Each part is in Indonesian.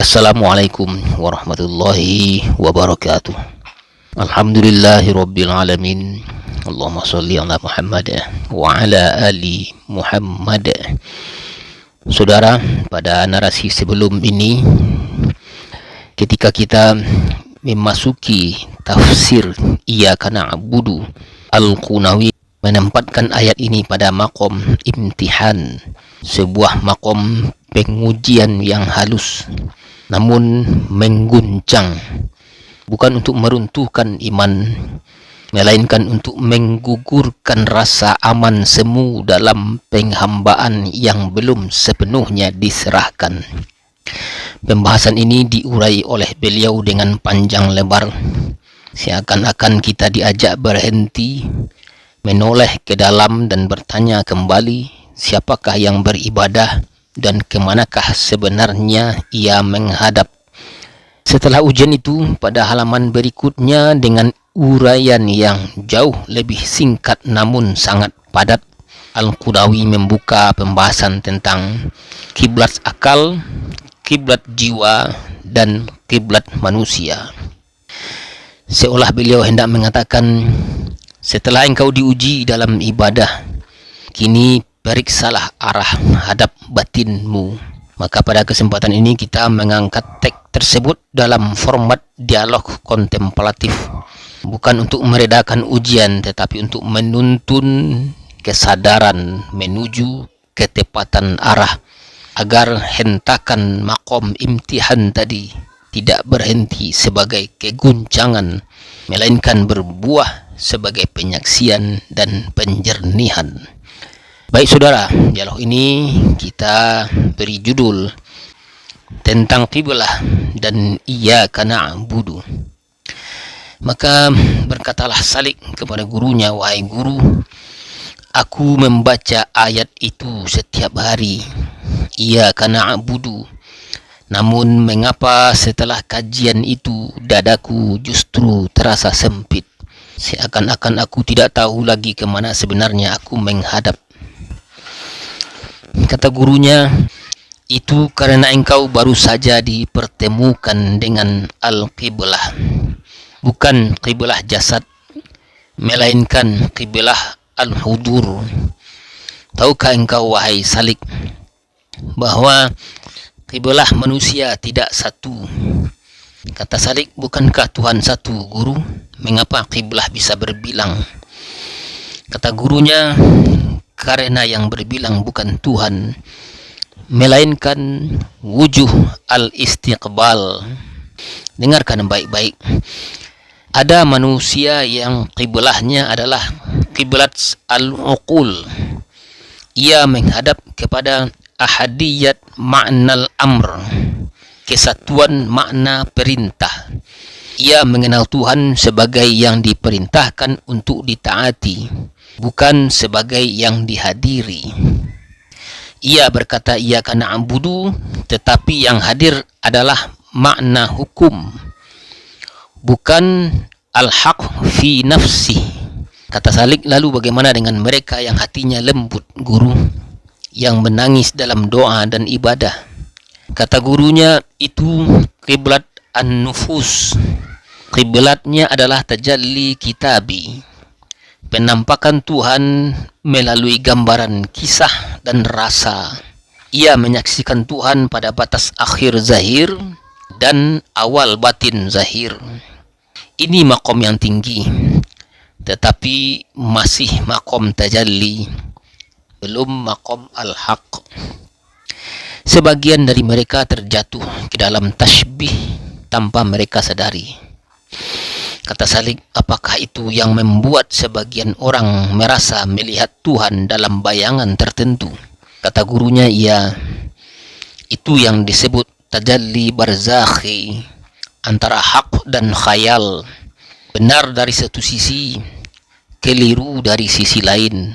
Assalamualaikum warahmatullahi wabarakatuh. Alhamdulillahi rabbil alamin. Allahumma sholli ala Muhammad wa ala ali Muhammad. Saudara, pada narasi sebelum ini, ketika kita memasuki tafsir Iyyaka na'budu, Al-Qunawi menempatkan ayat ini pada makom imtihan, sebuah makom pengujian yang halus namun mengguncang, bukan untuk meruntuhkan iman, melainkan untuk menggugurkan rasa aman semu dalam penghambaan yang belum sepenuhnya diserahkan. Pembahasan ini diurai oleh beliau dengan panjang lebar, seakan-akan kita diajak berhenti, menoleh ke dalam dan bertanya kembali, siapakah yang beribadah dan kemanakah sebenarnya ia menghadap. Setelah ujian itu, pada halaman berikutnya dengan uraian yang jauh lebih singkat namun sangat padat, Al-Qunawi membuka pembahasan tentang kiblat akal, kiblat jiwa, dan kiblat manusia. Seolah beliau hendak mengatakan, setelah engkau diuji dalam ibadah, kini periksalah arah hadap batinmu. Maka pada kesempatan ini kita mengangkat teks tersebut dalam format dialog kontemplatif, bukan untuk meredakan ujian, tetapi untuk menuntun kesadaran menuju ketepatan arah, agar hentakan makom imtihan tadi tidak berhenti sebagai keguncangan, melainkan berbuah sebagai penyaksian dan penjernihan. Baik saudara, dialog ini kita beri judul tentang qiblah dan Iyyaka na'budu. Maka berkatalah Salik kepada gurunya, wahai guru, aku membaca ayat itu setiap hari, Iyyaka na'budu. Namun mengapa setelah kajian itu dadaku justru terasa sempit, seakan-akan aku tidak tahu lagi kemana sebenarnya aku menghadap. Kata gurunya, itu karena engkau baru saja dipertemukan dengan al-qiblah, bukan qiblah jasad, melainkan qiblah al-hudur. Tahukah engkau, wahai Salik, bahwa qiblah manusia tidak satu? Kata Salik, bukankah Tuhan satu, guru? Mengapa qiblah bisa berbilang? Kata gurunya, karena yang berbilang bukan Tuhan, melainkan wujuh al-istiqbal. Dengarkan baik-baik. Ada manusia yang qiblahnya adalah qiblat al-uqul. Ia menghadap kepada ahadiyat ma'nal amr, kesatuan makna perintah. Ia mengenal Tuhan sebagai yang diperintahkan untuk ditaati, bukan sebagai yang dihadiri. Ia berkata Iyyaka na'budu, tetapi yang hadir adalah makna hukum, bukan al-haq fi nafsi. Kata Salik, lalu bagaimana dengan mereka yang hatinya lembut, guru, yang menangis dalam doa dan ibadah? Kata gurunya, itu qiblat an-nufus. Qiblatnya adalah tajalli kitabi, penampakan Tuhan melalui gambaran kisah dan rasa. Ia menyaksikan Tuhan pada batas akhir zahir dan awal batin zahir. Ini makom yang tinggi, tetapi masih makom tajalli, belum makom al-haq. Sebagian dari mereka terjatuh ke dalam tasbih tanpa mereka sadari. Kata Salik, apakah itu yang membuat sebagian orang merasa melihat Tuhan dalam bayangan tertentu? Kata gurunya, iya, itu yang disebut tajalli barzakhi, antara hak dan khayal, benar dari satu sisi, keliru dari sisi lain.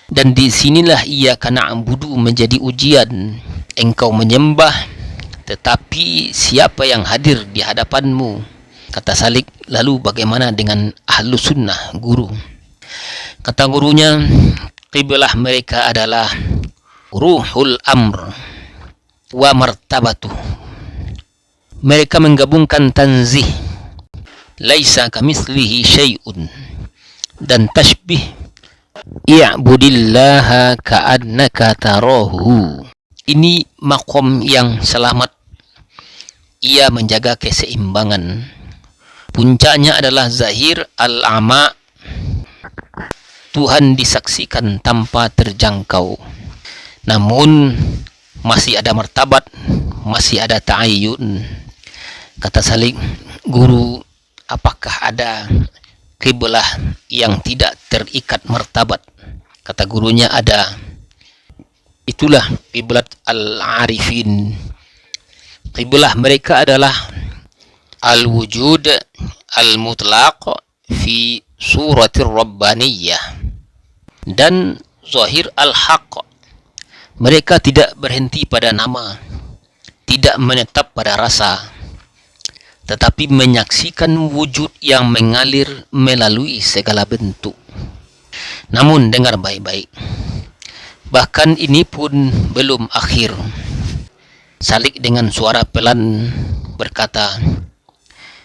Dan disinilah Iyyaka na'budu menjadi ujian. Engkau menyembah, tetapi siapa yang hadir di hadapanmu? Kata Salik, lalu bagaimana dengan ahlu sunnah, guru? Kata gurunya, qiblah mereka adalah ruhul amr wa martabatuh, mereka menggabungkan tanzih, laisa kamitslihi syai'un, dan tasbih, i'budillaha ka'annaka tarahu. Ini makom yang selamat. Ia menjaga keseimbangan. Puncaknya adalah zahir al-ama, Tuhan disaksikan tanpa terjangkau. Namun masih ada martabat, masih ada ta'ayyun. Kata Salik, guru, apakah ada qiblah yang tidak terikat martabat? Kata gurunya, ada. Itulah qiblat al-arifin. Qiblah mereka adalah al-wujud al-mutlaq fi suratir rabbaniyah dan zahir al-haq. Mereka tidak berhenti pada nama, tidak menetap pada rasa, tetapi menyaksikan wujud yang mengalir melalui segala bentuk. Namun dengar baik-baik, bahkan ini pun belum akhir. Salik dengan suara pelan berkata,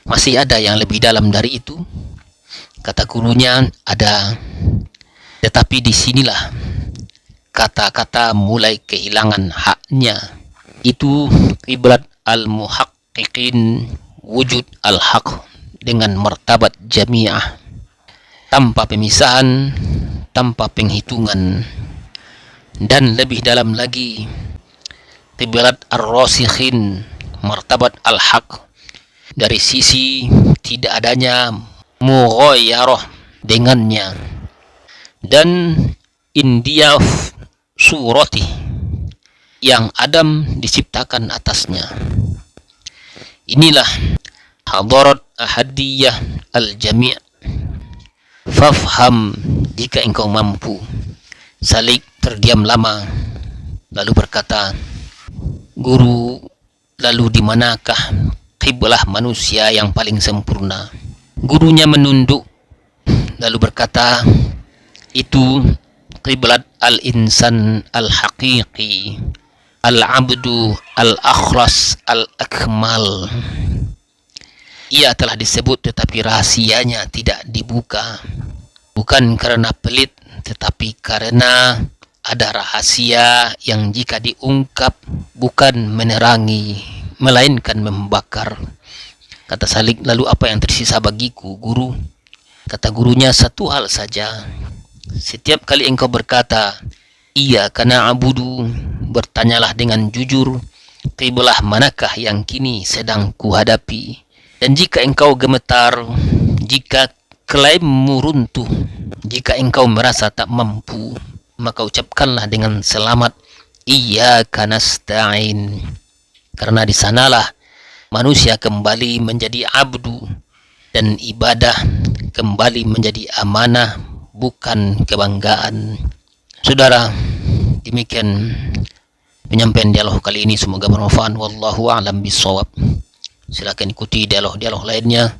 masih ada yang lebih dalam dari itu? Kata gurunya, ada. Tetapi disinilah kata-kata mulai kehilangan haknya. Itu qiblat al-muhaqqiqin, wujud al-haq dengan martabat jami'ah, tanpa pemisahan, tanpa penghitungan. Dan lebih dalam lagi, qiblat ar-rasikhin, martabat al-haq, dari sisi tidak adanya mughayyarah dengannya, dan indiyaf surati, yang Adam diciptakan atasnya. Inilah hadarat ahadiyah al-jami'. Fafham jika engkau mampu. Salik terdiam lama, lalu berkata, guru, lalu di manakah qiblah manusia yang paling sempurna? Gurunya menunduk, lalu berkata, itu qiblat al-insan al-haqiqi, al-abdu al-akhlas al-akmal. Ia telah disebut tetapi rahasianya tidak dibuka, bukan karena pelit, tetapi karena ada rahasia yang jika diungkap bukan menerangi, melainkan membakar. Kata Salik, lalu apa yang tersisa bagiku, guru? Kata gurunya, satu hal saja. Setiap kali engkau berkata, iya karena abudu, bertanyalah dengan jujur, qiblah manakah yang kini sedang kuhadapi? Dan jika engkau gemetar, jika klaimmu runtuh, jika engkau merasa tak mampu, maka ucapkanlah dengan selamat, iyyaka nasta'in. Karena di sanalah manusia kembali menjadi abdu, dan ibadah kembali menjadi amanah, bukan kebanggaan. Saudara, demikian penyampaian dialog kali ini, semoga bermanfaat. Wallahu a'lam bishawab. Silakan ikuti dialog-dialog lainnya.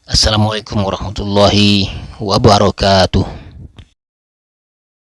Assalamualaikum warahmatullahi wabarakatuh.